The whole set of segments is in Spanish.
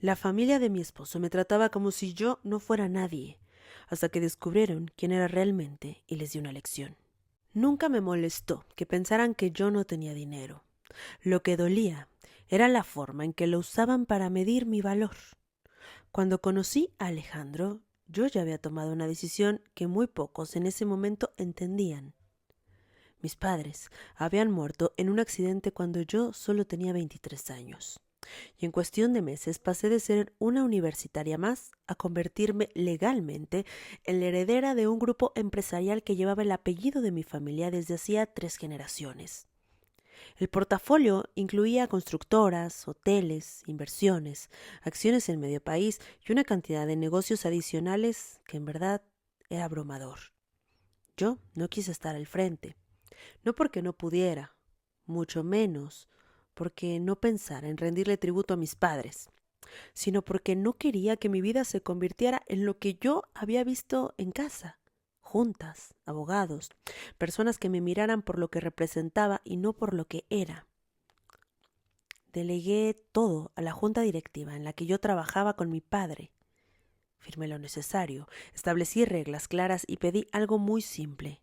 La familia de mi esposo me trataba como si yo no fuera nadie, hasta que descubrieron quién era realmente y les di una lección. Nunca me molestó que pensaran que yo no tenía dinero. Lo que dolía era la forma en que lo usaban para medir mi valor. Cuando conocí a Alejandro, yo ya había tomado una decisión que muy pocos en ese momento entendían. Mis padres habían muerto en un accidente cuando yo solo tenía 23 años. Y en cuestión de meses pasé de ser una universitaria más a convertirme legalmente en la heredera de un grupo empresarial que llevaba el apellido de mi familia desde hacía 3 generaciones. El portafolio incluía constructoras, hoteles, inversiones, acciones en medio país y una cantidad de negocios adicionales que en verdad era abrumador. Yo no quise estar al frente, no porque no pudiera, mucho menos porque no pensara en rendirle tributo a mis padres, sino porque no quería que mi vida se convirtiera en lo que yo había visto en casa: juntas, abogados, personas que me miraran por lo que representaba y no por lo que era. Delegué todo a la junta directiva en la que yo trabajaba con mi padre. Firmé lo necesario, establecí reglas claras y pedí algo muy simple: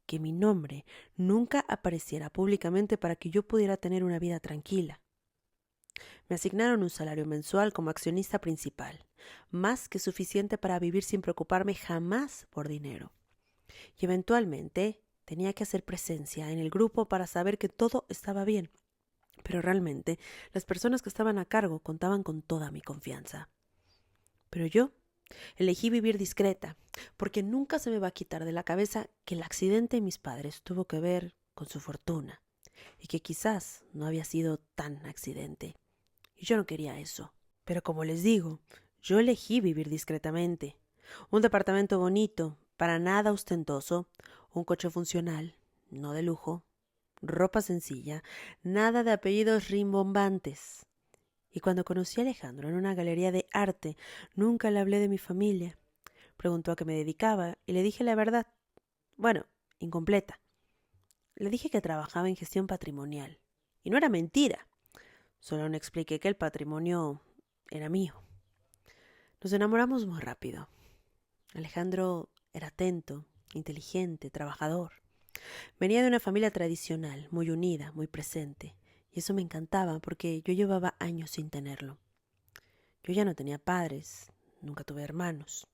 que mi nombre nunca apareciera públicamente para que yo pudiera tener una vida tranquila. Me asignaron un salario mensual como accionista principal, más que suficiente para vivir sin preocuparme jamás por dinero. Y eventualmente tenía que hacer presencia en el grupo para saber que todo estaba bien. Pero realmente las personas que estaban a cargo contaban con toda mi confianza. Pero yo elegí vivir discreta, porque nunca se me va a quitar de la cabeza que el accidente de mis padres tuvo que ver con su fortuna, y que quizás no había sido tan accidente. Y yo no quería eso. Pero como les digo, yo elegí vivir discretamente. Un departamento bonito, para nada ostentoso, un coche funcional, no de lujo, ropa sencilla, nada de apellidos rimbombantes. Y cuando conocí a Alejandro en una galería de arte, nunca le hablé de mi familia. Preguntó a qué me dedicaba y le dije la verdad. Bueno, incompleta. Le dije que trabajaba en gestión patrimonial. Y no era mentira. Solo le expliqué que el patrimonio era mío. Nos enamoramos muy rápido. Alejandro era atento, inteligente, trabajador. Venía de una familia tradicional, muy unida, muy presente. Y eso me encantaba porque yo llevaba años sin tenerlo. Yo ya no tenía padres, nunca tuve hermanos.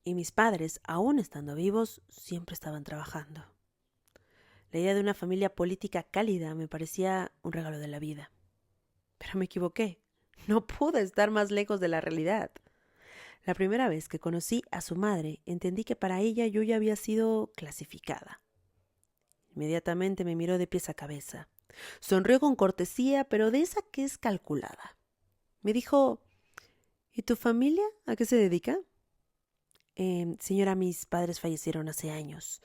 Y mis padres, aún estando vivos, siempre estaban trabajando. La idea de una familia política cálida me parecía un regalo de la vida. Pero me equivoqué. No pude estar más lejos de la realidad. La primera vez que conocí a su madre, entendí que para ella yo ya había sido clasificada. Inmediatamente me miró de pies a cabeza. Sonrió con cortesía, pero de esa que es calculada. Me dijo: ¿y tu familia a qué se dedica? Señora, mis padres fallecieron hace años.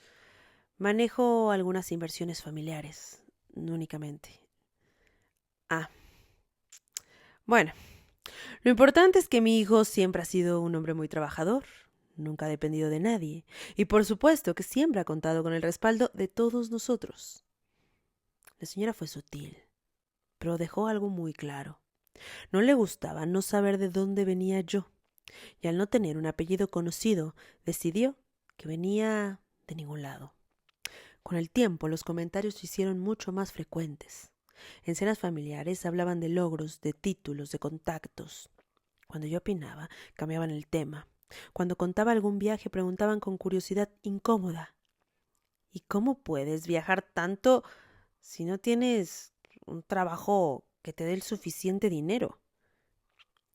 Manejo algunas inversiones familiares, no únicamente. Ah, bueno, lo importante es que mi hijo siempre ha sido un hombre muy trabajador, nunca ha dependido de nadie, y por supuesto que siempre ha contado con el respaldo de todos nosotros. La señora fue sutil, pero dejó algo muy claro. No le gustaba no saber de dónde venía yo, y al no tener un apellido conocido, decidió que venía de ningún lado. Con el tiempo, los comentarios se hicieron mucho más frecuentes. En cenas familiares hablaban de logros, de títulos, de contactos. Cuando yo opinaba, cambiaban el tema. Cuando contaba algún viaje, preguntaban con curiosidad incómoda: ¿y cómo puedes viajar tanto si no tienes un trabajo que te dé el suficiente dinero?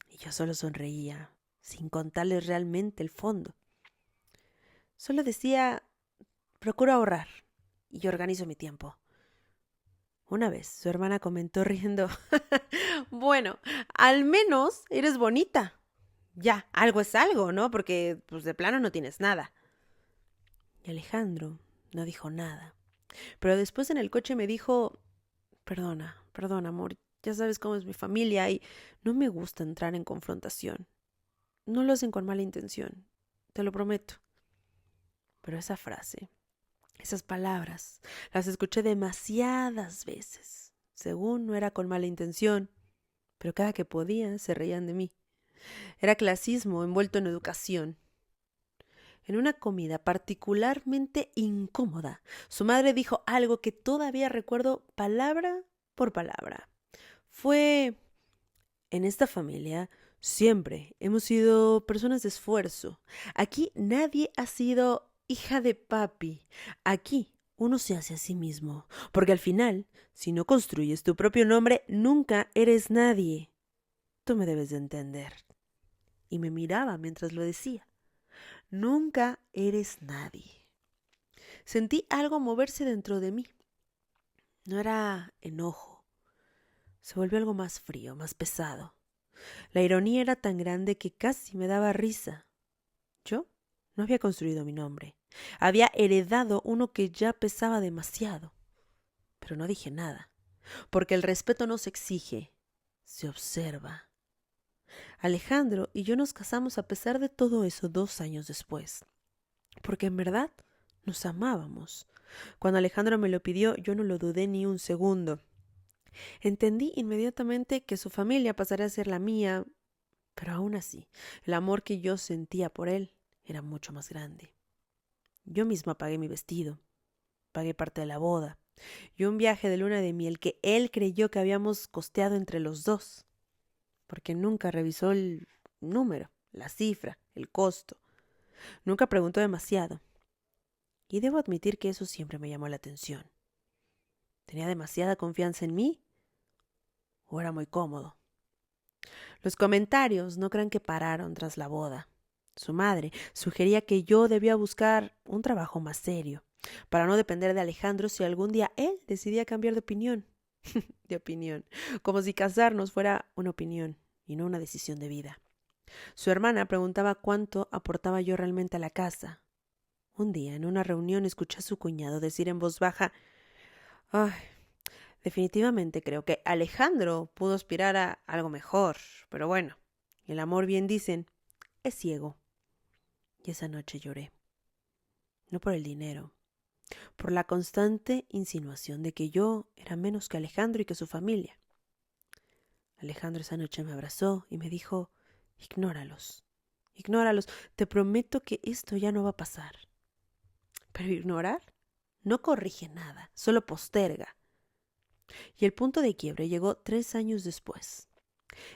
Y yo solo sonreía, sin contarles realmente el fondo. Solo decía: procuro ahorrar y organizo mi tiempo. Una vez su hermana comentó riendo: bueno, al menos eres bonita. Ya, algo es algo, ¿no? Porque pues de plano no tienes nada. Y Alejandro no dijo nada. Pero después en el coche me dijo: perdona, perdona, amor, ya sabes cómo es mi familia y no me gusta entrar en confrontación. No lo hacen con mala intención, te lo prometo. Pero esa frase, esas palabras, las escuché demasiadas veces. Según no era con mala intención, pero cada que podía se reían de mí. Era clasismo envuelto en educación. En una comida particularmente incómoda, su madre dijo algo que todavía recuerdo palabra por palabra. Fue: en esta familia siempre hemos sido personas de esfuerzo. Aquí nadie ha sido hija de papi. Aquí uno se hace a sí mismo, porque al final, si no construyes tu propio nombre, nunca eres nadie. Tú me debes de entender. Y me miraba mientras lo decía. Nunca eres nadie. Sentí algo moverse dentro de mí. No era enojo. Se volvió algo más frío, más pesado. La ironía era tan grande que casi me daba risa. Yo no había construido mi nombre. Había heredado uno que ya pesaba demasiado. Pero no dije nada, porque el respeto no se exige, se observa. Alejandro y yo nos casamos a pesar de todo eso 2 años después, porque en verdad nos amábamos. Cuando Alejandro me lo pidió, yo no lo dudé ni un segundo. Entendí inmediatamente que su familia pasaría a ser la mía, pero aún así, el amor que yo sentía por él era mucho más grande. Yo misma pagué mi vestido, pagué parte de la boda y un viaje de luna de miel que él creyó que habíamos costeado entre los dos, porque nunca revisó el número, la cifra, el costo. Nunca preguntó demasiado. Y debo admitir que eso siempre me llamó la atención. ¿Tenía demasiada confianza en mí? ¿O era muy cómodo? Los comentarios no crean que pararon tras la boda. Su madre sugería que yo debía buscar un trabajo más serio, para no depender de Alejandro si algún día él decidía cambiar de opinión. De opinión, como si casarnos fuera una opinión y no una decisión de vida. Su hermana preguntaba cuánto aportaba yo realmente a la casa. Un día, en una reunión, escuché a su cuñado decir en voz baja: «Ay, definitivamente creo que Alejandro pudo aspirar a algo mejor, pero bueno, el amor, bien dicen, es ciego». Y esa noche lloré. No por el dinero, por la constante insinuación de que yo era menos que Alejandro y que su familia. Alejandro esa noche me abrazó y me dijo: «Ignóralos, ignóralos, te prometo que esto ya no va a pasar». Pero ignorar no corrige nada, solo posterga. Y el punto de quiebre llegó 3 años después.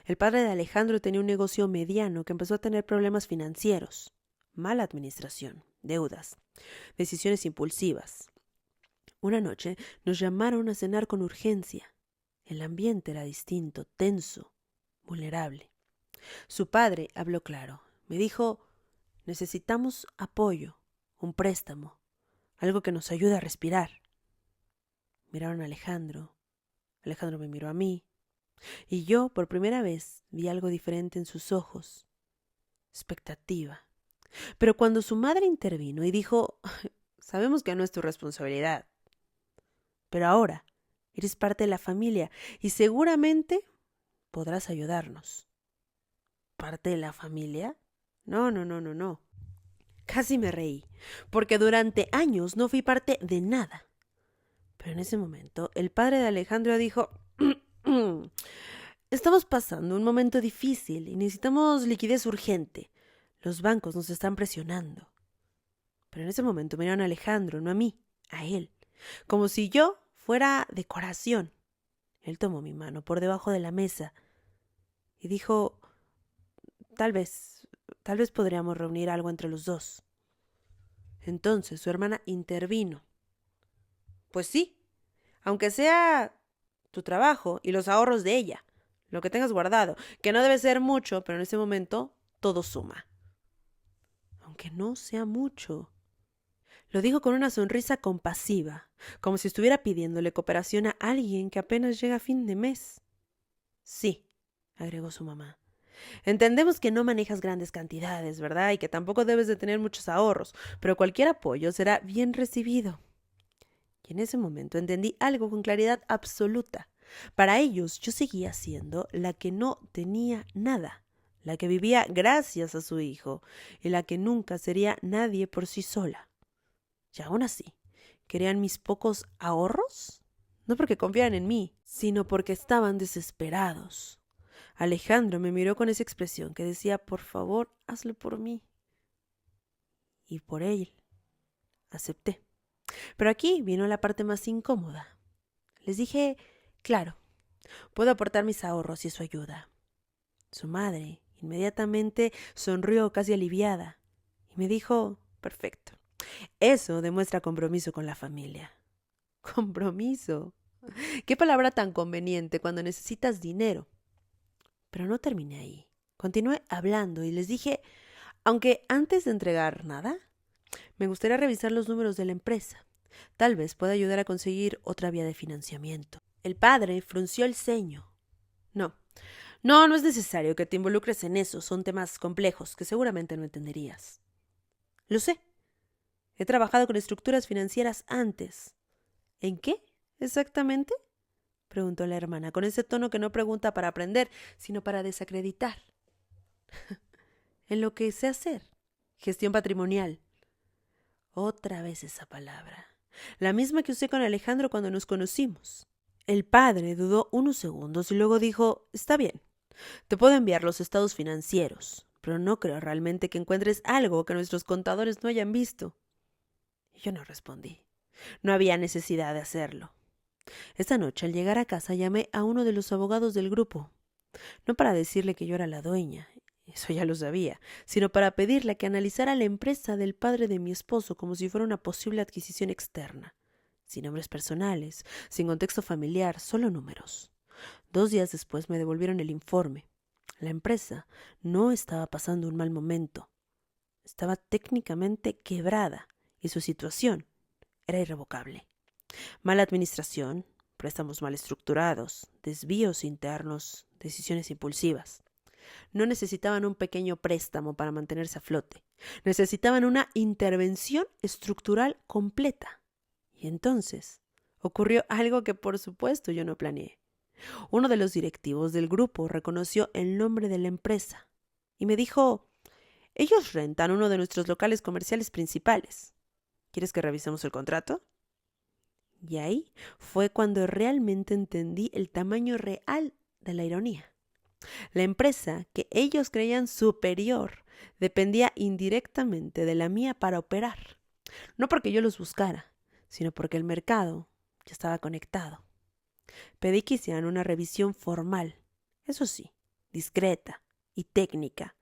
El padre de Alejandro tenía un negocio mediano que empezó a tener problemas financieros, mala administración, deudas, decisiones impulsivas. Una noche nos llamaron a cenar con urgencia. El ambiente era distinto, tenso, vulnerable. Su padre habló claro. Me dijo: «Necesitamos apoyo, un préstamo, algo que nos ayude a respirar». Miraron a Alejandro. Alejandro me miró a mí. Y yo, por primera vez, vi algo diferente en sus ojos. Expectativa. Pero cuando su madre intervino y dijo: «Sabemos que no es tu responsabilidad, pero ahora eres parte de la familia y seguramente podrás ayudarnos». ¿Parte de la familia? No, no, no, no, no. Casi me reí, porque durante años no fui parte de nada. Pero en ese momento, el padre de Alejandro dijo: «Estamos pasando un momento difícil y necesitamos liquidez urgente. Los bancos nos están presionando». Pero en ese momento miraron a Alejandro, no a mí, a él, como si yo fuera decoración. Él tomó mi mano por debajo de la mesa y dijo: tal vez podríamos reunir algo entre los dos». Entonces su hermana intervino. «Pues sí, aunque sea tu trabajo y los ahorros de ella, lo que tengas guardado, que no debe ser mucho, pero en ese momento todo suma». Aunque no sea mucho. Lo dijo con una sonrisa compasiva, como si estuviera pidiéndole cooperación a alguien que apenas llega a fin de mes. «Sí», agregó su mamá, «entendemos que no manejas grandes cantidades, ¿verdad? Y que tampoco debes de tener muchos ahorros, pero cualquier apoyo será bien recibido». Y en ese momento entendí algo con claridad absoluta. Para ellos yo seguía siendo la que no tenía nada, la que vivía gracias a su hijo y la que nunca sería nadie por sí sola. Y aún así, ¿querían mis pocos ahorros? No porque confiaran en mí, sino porque estaban desesperados. Alejandro me miró con esa expresión que decía, por favor, hazlo por mí. Y por él acepté. Pero aquí vino la parte más incómoda. Les dije, claro, puedo aportar mis ahorros y eso ayuda. Su madre inmediatamente sonrió casi aliviada y me dijo, perfecto, eso demuestra compromiso con la familia. Compromiso. Qué palabra tan conveniente cuando necesitas dinero. Pero no terminé ahí. Continué hablando y les dije, aunque antes de entregar nada, me gustaría revisar los números de la empresa. Tal vez pueda ayudar a conseguir otra vía de financiamiento. El padre frunció el ceño. No es necesario que te involucres en eso. Son temas complejos que seguramente no entenderías. Lo sé. He trabajado con estructuras financieras antes. ¿En qué exactamente?, preguntó la hermana, con ese tono que no pregunta para aprender, sino para desacreditar. En lo que sé hacer. Gestión patrimonial. Otra vez esa palabra. La misma que usé con Alejandro cuando nos conocimos. El padre dudó unos segundos y luego dijo, está bien, te puedo enviar los estados financieros, pero no creo realmente que encuentres algo que nuestros contadores no hayan visto. Y yo no respondí. No había necesidad de hacerlo. Esta noche, al llegar a casa, llamé a uno de los abogados del grupo, no para decirle que yo era la dueña, eso ya lo sabía, sino para pedirle que analizara la empresa del padre de mi esposo como si fuera una posible adquisición externa, sin nombres personales, sin contexto familiar, solo números. 2 días después me devolvieron el informe. La empresa no estaba pasando un mal momento, estaba técnicamente quebrada y su situación era irrevocable. Mala administración, préstamos mal estructurados, desvíos internos, decisiones impulsivas. No necesitaban un pequeño préstamo para mantenerse a flote. Necesitaban una intervención estructural completa. Y entonces ocurrió algo que por supuesto yo no planeé. Uno de los directivos del grupo reconoció el nombre de la empresa y me dijo, ellos rentan uno de nuestros locales comerciales principales. ¿Quieres que revisemos el contrato? Y ahí fue cuando realmente entendí el tamaño real de la ironía. La empresa que ellos creían superior dependía indirectamente de la mía para operar. No porque yo los buscara, sino porque el mercado ya estaba conectado. Pedí que hicieran una revisión formal, eso sí, discreta y técnica,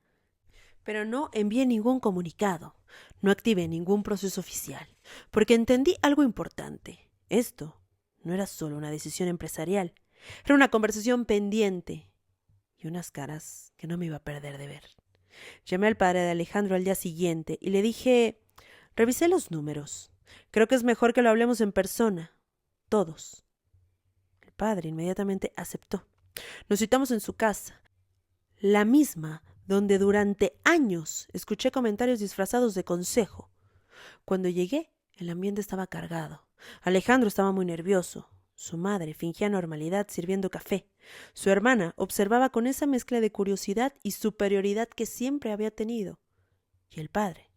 pero no envié ningún comunicado, no activé ningún proceso oficial, porque entendí algo importante. Esto no era solo una decisión empresarial, era una conversación pendiente y unas caras que no me iba a perder de ver. Llamé al padre de Alejandro al día siguiente y le dije, revisé los números, creo que es mejor que lo hablemos en persona, todos. El padre inmediatamente aceptó. Nos citamos en su casa, la misma donde durante años escuché comentarios disfrazados de consejo. Cuando llegué, el ambiente estaba cargado. Alejandro estaba muy nervioso. Su madre fingía normalidad sirviendo café. Su hermana observaba con esa mezcla de curiosidad y superioridad que siempre había tenido. Y el padre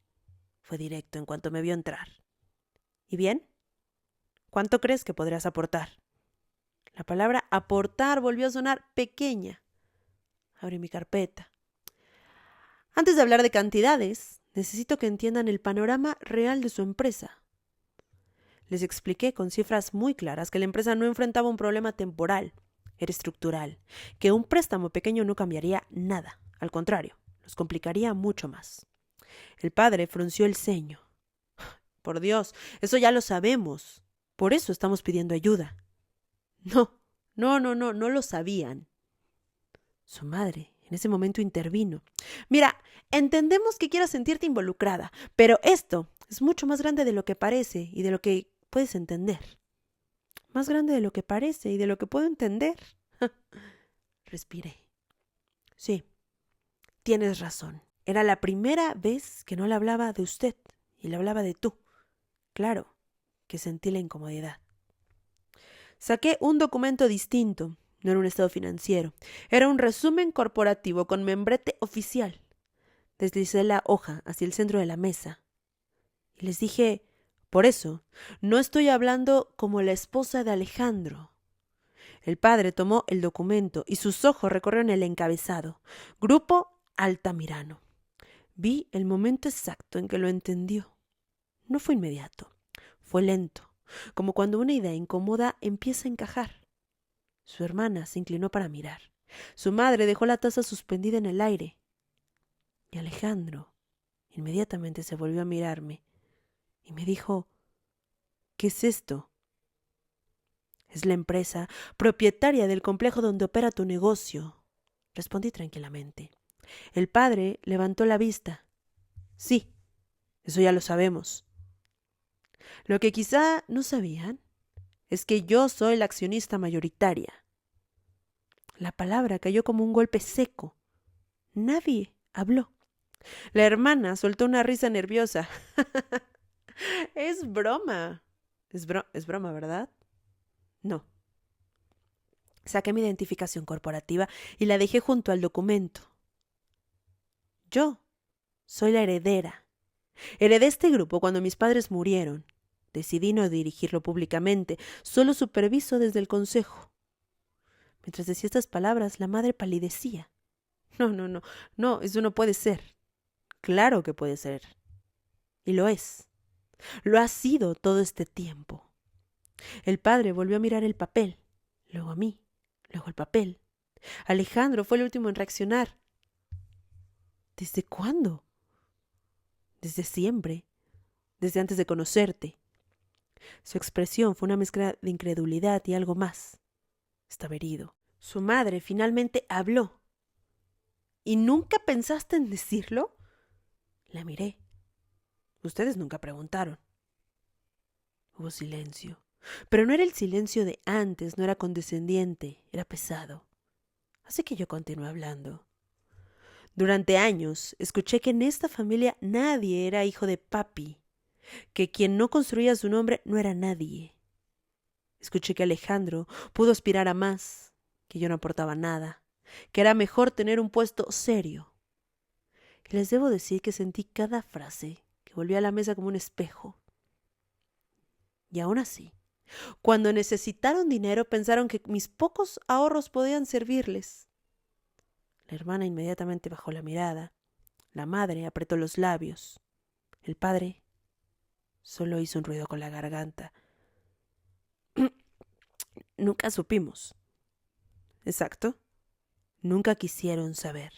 fue directo en cuanto me vio entrar. ¿Y bien? ¿Cuánto crees que podrías aportar? La palabra aportar volvió a sonar pequeña. Abrí mi carpeta. Antes de hablar de cantidades, necesito que entiendan el panorama real de su empresa. Les expliqué con cifras muy claras que la empresa no enfrentaba un problema temporal, era estructural, que un préstamo pequeño no cambiaría nada, al contrario, los complicaría mucho más. El padre frunció el ceño. Por Dios, eso ya lo sabemos. Por eso estamos pidiendo ayuda. No lo sabían. Su madre en ese momento intervino. Mira, entendemos que quieras sentirte involucrada, pero esto es mucho más grande de lo que parece y de lo que puedes entender. Más grande de lo que parece y de lo que puedo entender. Respiré. Sí, tienes razón. Era la primera vez que no le hablaba de usted y le hablaba de tú. Claro que sentí la incomodidad. Saqué un documento distinto. No era un estado financiero. Era un resumen corporativo con membrete oficial. Deslicé la hoja hacia el centro de la mesa. Y les dije, por eso, no estoy hablando como la esposa de Alejandro. El padre tomó el documento y sus ojos recorrieron el encabezado. Grupo Altamirano. Vi el momento exacto en que lo entendió. No fue inmediato, fue lento, como cuando una idea incómoda empieza a encajar. Su hermana se inclinó para mirar. Su madre dejó la taza suspendida en el aire. Y Alejandro inmediatamente se volvió a mirarme y me dijo: ¿qué es esto? Es la empresa propietaria del complejo donde opera tu negocio, respondí tranquilamente. El padre levantó la vista. Sí, eso ya lo sabemos. Lo que quizá no sabían es que yo soy la accionista mayoritaria. La palabra cayó como un golpe seco. Nadie habló. La hermana soltó una risa nerviosa. Es broma. Es broma, ¿verdad? No. Saqué mi identificación corporativa y la dejé junto al documento. Yo soy la heredera. Heredé este grupo cuando mis padres murieron. Decidí no dirigirlo públicamente, solo superviso desde el consejo. Mientras decía estas palabras, la madre palidecía. No, eso no puede ser. Claro que puede ser. Y lo es. Lo ha sido todo este tiempo. El padre volvió a mirar el papel, luego a mí, luego el papel. Alejandro fue el último en reaccionar. ¿Desde cuándo? Desde siempre, desde antes de conocerte. Su expresión fue una mezcla de incredulidad y algo más. Estaba herido. Su madre finalmente habló. ¿Y nunca pensaste en decirlo? La miré. Ustedes nunca preguntaron. Hubo silencio. Pero no era el silencio de antes, no era condescendiente, era pesado. Así que yo continué hablando. Durante años escuché que en esta familia nadie era hijo de papi, que quien no construía su nombre no era nadie. Escuché que Alejandro pudo aspirar a más, que yo no aportaba nada, que era mejor tener un puesto serio. Y les debo decir que sentí cada frase, que volvía a la mesa como un espejo. Y aún así, cuando necesitaron dinero, pensaron que mis pocos ahorros podían servirles. La hermana inmediatamente bajó la mirada. La madre apretó los labios. El padre solo hizo un ruido con la garganta. Nunca supimos. Exacto. Nunca quisieron saber.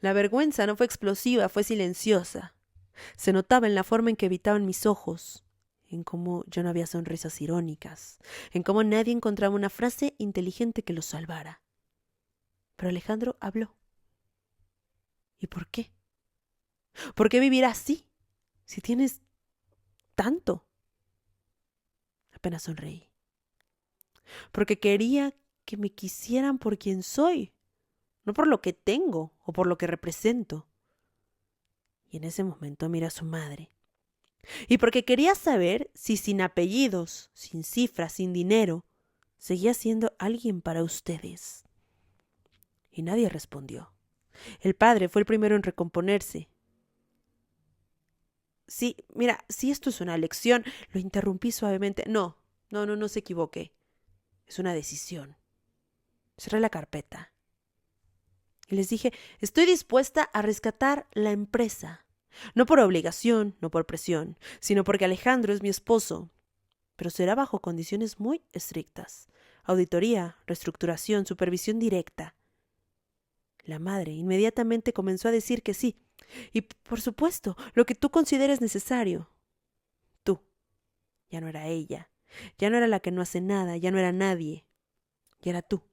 La vergüenza no fue explosiva, fue silenciosa. Se notaba en la forma en que evitaban mis ojos, en cómo yo no había sonrisas irónicas, en cómo nadie encontraba una frase inteligente que los salvara. Pero Alejandro habló. ¿Y por qué? ¿Por qué vivir así, si tienes tanto? Apenas sonreí. Porque quería que me quisieran por quien soy, no por lo que tengo o por lo que represento. Y en ese momento miré a su madre. Y porque quería saber si sin apellidos, sin cifras, sin dinero, seguía siendo alguien para ustedes. Y nadie respondió. El padre fue el primero en recomponerse. Sí, mira, si esto es una lección, lo interrumpí suavemente. No se equivoque. Es una decisión. Cerré la carpeta. Y les dije, estoy dispuesta a rescatar la empresa. No por obligación, no por presión, sino porque Alejandro es mi esposo. Pero será bajo condiciones muy estrictas. Auditoría, reestructuración, supervisión directa. La madre inmediatamente comenzó a decir que sí. Y, por supuesto, lo que tú consideres necesario. Tú. Ya no era ella. Ya no era la que no hace nada. Ya no era nadie. Ya era tú.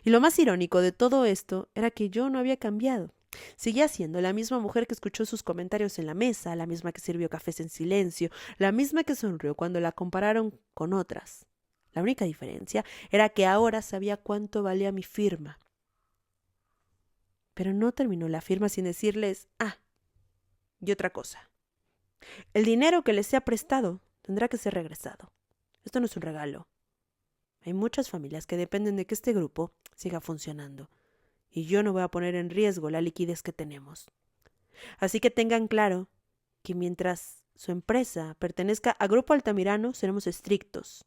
Y lo más irónico de todo esto era que yo no había cambiado. Seguía siendo la misma mujer que escuchó sus comentarios en la mesa, la misma que sirvió cafés en silencio, la misma que sonrió cuando la compararon con otras. La única diferencia era que ahora sabía cuánto valía mi firma. Pero no terminó la firma sin decirles, y otra cosa. El dinero que les sea prestado tendrá que ser regresado. Esto no es un regalo. Hay muchas familias que dependen de que este grupo siga funcionando. Y yo no voy a poner en riesgo la liquidez que tenemos. Así que tengan claro que mientras su empresa pertenezca a Grupo Altamirano, seremos estrictos.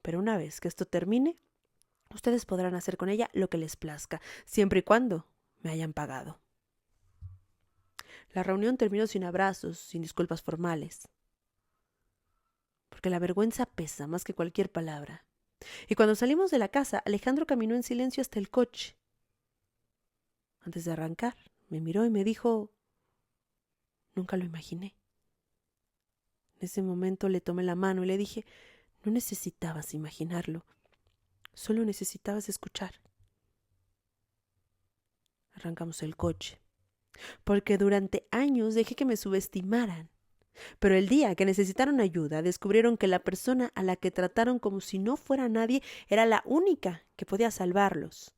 Pero una vez que esto termine, ustedes podrán hacer con ella lo que les plazca, siempre y cuando me hayan pagado. La reunión terminó sin abrazos, sin disculpas formales, porque la vergüenza pesa más que cualquier palabra. Y cuando salimos de la casa, Alejandro caminó en silencio hasta el coche. Antes de arrancar, me miró y me dijo: nunca lo imaginé. En ese momento le tomé la mano y le dije: no necesitabas imaginarlo, solo necesitabas escuchar. Arrancamos el coche, porque durante años dejé que me subestimaran. Pero el día que necesitaron ayuda, descubrieron que la persona a la que trataron como si no fuera nadie era la única que podía salvarlos.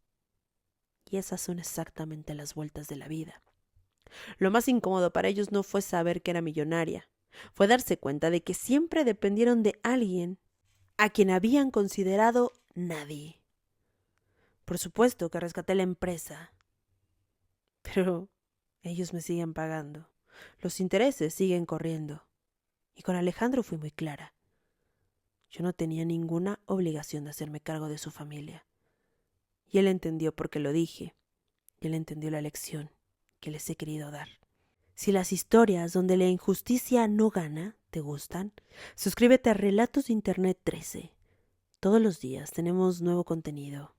Y esas son exactamente las vueltas de la vida. Lo más incómodo para ellos no fue saber que era millonaria, fue darse cuenta de que siempre dependieron de alguien a quien habían considerado nadie. Por supuesto que rescaté la empresa, pero ellos me siguen pagando. Los intereses siguen corriendo. Y con Alejandro fui muy clara. Yo no tenía ninguna obligación de hacerme cargo de su familia. Y él entendió por qué lo dije. Y él entendió la lección que les he querido dar. Si las historias donde la injusticia no gana te gustan, suscríbete a Relatos de Internet 13. Todos los días tenemos nuevo contenido.